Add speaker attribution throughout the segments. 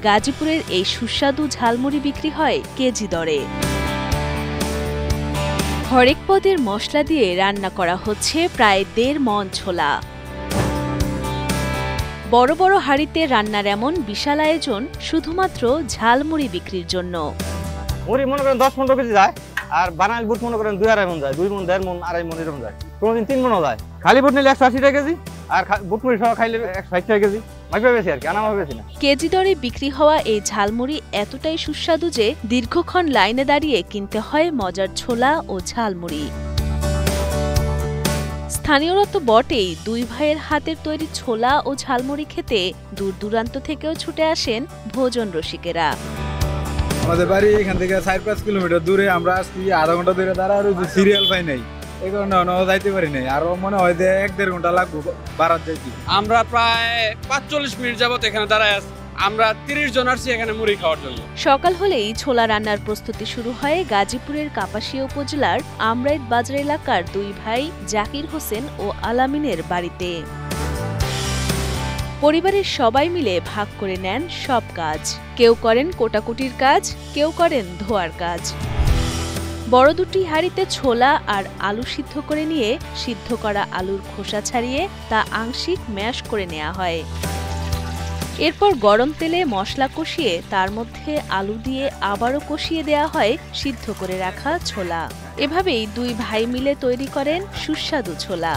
Speaker 1: গাজীপুরের এই সুস্বাদু ঝালমুড়ি বিক্রি হয় কেজি দরে। হরেক পদের মশলা দিয়ে রান্না করা হচ্ছে প্রায় ১.৫ মণ ছোলা। বড় বড় হাঁড়িতে রান্নার এমন বিশাল আয়োজন শুধুমাত্র ঝালমুড়ি বিক্রির জন্য।
Speaker 2: মুড়ি মনে করেন ১০-১৫ কেজি যায়, আর বানাইল বুট মনে করেন ২-২.৫ মণ যায়, ২ মণ ১.৫ মণ ২.৫ মণ এরকম যায়, কোনোদিন ৩ মণও যায়। খালি বুট নিলে ১৮০ টাকা কেজি, আর বুট মুড়ি সহ খাইলে ১৬০ টাকা কেজি।
Speaker 1: কেজি দরে বিক্রি হওয়া এই ঝালমুড়ি এতটাই সুস্বাদু যে দীর্ঘক্ষণ লাইনে দাঁড়িয়ে কিনতে হয় মজার ছোলা ও ঝালমুড়ি। স্থানীয়রা তো বটেই, দুই ভাইয়ের হাতের তৈরি ছোলা ও ঝালমুড়ি খেতে দূর দূরান্ত থেকেও ছুটে আসেন ভোজন রসিকেরা।
Speaker 3: আমাদের বাড়ি এখান থেকে ৪-৫ কিলোমিটার দূরে, আমরা আসছি আধা ঘন্টা ধরে দাঁড়া আর সিরিয়াল পাই নাই, এই কারণে যাইতে পারি নাই। আরো মনে হয় যে ১-১.৫ ঘন্টা লাগবে বারাত যাইতে।
Speaker 4: আমরা প্রায় ৪৫ মিনিট যাবত এখানে দাঁড়ায় আছি। আমরা ৩০ জন আসছি এখানে মুড়ি খাওয়ার জন্য।
Speaker 1: সকাল হলেই ছোলা রান্নার প্রস্তুতি শুরু হয় গাজীপুরের কাপাসিয়া উপজেলার আমরাইত বাজার এলাকার দুই ভাই জাকির হোসেন ও আলামিনের বাড়িতে। পরিবারের সবাই মিলে ভাগ করে নেন সব কাজ। কেউ করেন কোটাকুটির কাজ, কেউ করেন ধোয়ার কাজ। বড় দুটি হাঁড়িতে ছোলা আর আলু সিদ্ধ করে নিয়ে সিদ্ধ করা আলুর খোসা ছাড়িয়ে তা আংশিক ম্যাশ করে নেওয়া হয়। এরপর গরম তেলে মশলা কষিয়ে তার মধ্যে আলু দিয়ে আবারও কষিয়ে দেয়া হয় সিদ্ধ করে রাখা ছোলা। এভাবেই দুই ভাই মিলে তৈরি করেন সুস্বাদু ছোলা।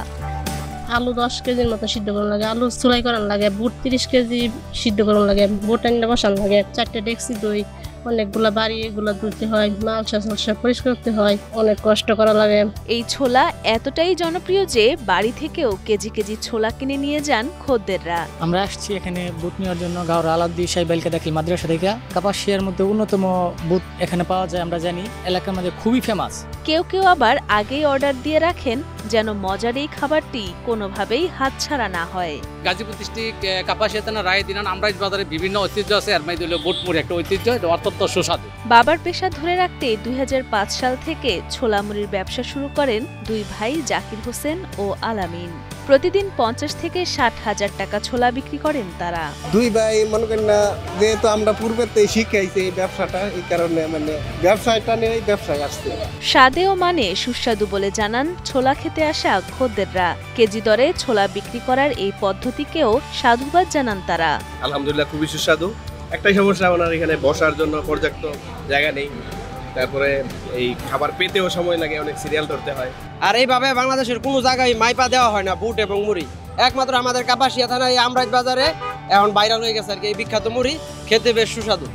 Speaker 5: আলু ১০ কেজির মতো সিদ্ধ করানো লাগে, আলু চুলাই করানো লাগে, বুট ৩০ কেজি সিদ্ধ করানো লাগে, বুট আনলে বসানো লাগে, ৪টে ডেকচি দই, অনেকগুলা বাড়ি এগুলা ধুতে হয়, মালসা পরিষ্কার করতে হয়, অনেক কষ্ট করা লাগে।
Speaker 1: এই ছোলা এতটাই জনপ্রিয় যে বাড়ি থেকেও কেজি কেজি ছোলা কিনে নিয়ে যান খদ্দেররা।
Speaker 6: আমরা আসছি এখানে বুট নেওয়ার জন্য গাওরা আলাদ্দি সাইবাইলকে দেখি মাদ্রাসা থেকে। কাপাসিয়ার মধ্যে অন্যতম বুট এখানে পাওয়া যায়, আমরা জানি এলাকার মধ্যে খুবই ফেমাস।
Speaker 1: কেউ কেউ আবার আগেই অর্ডার দিয়ে রাখেন যেন মজার এই খাবারটি কোনোভাবেই হাতছাড়া না হয়।
Speaker 4: গাজীপুর ডিস্ট্রিক্ট কাপাসিয়া থানা রায়দিনান আমরাইত বাজারে বিভিন্ন ঐতিহ্য আছে, এর মধ্যে হলো বুট মুড়ি একটা ঐতিহ্য, এটা অত্যন্ত সুস্বাদু।
Speaker 1: বাবার পেশা ধরে রাখতে ২০০৫ সাল থেকে ছোলা মুড়ির ব্যবসা শুরু করেন দুই ভাই জাকির হোসেন ও আলামিন। প্রতিদিন ৫০ থেকে ৬০ হাজার টাকা ছোলা বিক্রি করেন তারা।
Speaker 7: দুই ভাই মনে করেন না, যেহেতু আমরা পূর্বেতে শিখাইছি এই ব্যবসাটা, এই কারণে ব্যবসাটা নিয়ে এই ব্যবসায় আসছে।
Speaker 1: স্বাদে ও মানে সুস্বাদু বলে জানান ছোলা খেতে আসা খদ্দেররা। কেজি দরে ছোলা বিক্রি করার এই পদ্ধতিকেও সাধুবাদ জানান তারা।
Speaker 8: আলহামদুলিল্লাহ খুবই সুস্বাদু। একটাই সমস্যা, ওনার এখানে বসার জন্য পর্যাপ্ত জায়গা নেই, তারপরে এই খাবার পেতেও সময় লাগে, অনেক সিরিয়াল ধরতে হয়।
Speaker 9: আর এইভাবে বাংলাদেশের কোনো জায়গায় মাইপা দেওয়া হয় না বুট এবং মুড়ি, একমাত্র আমাদের কাপাসিয়া থানায় আমরাইত বাজারে এখন ভাইরাল হয়ে গেছে আর কি এই বিখ্যাত মুড়ি, খেতে বেশ সুস্বাদু।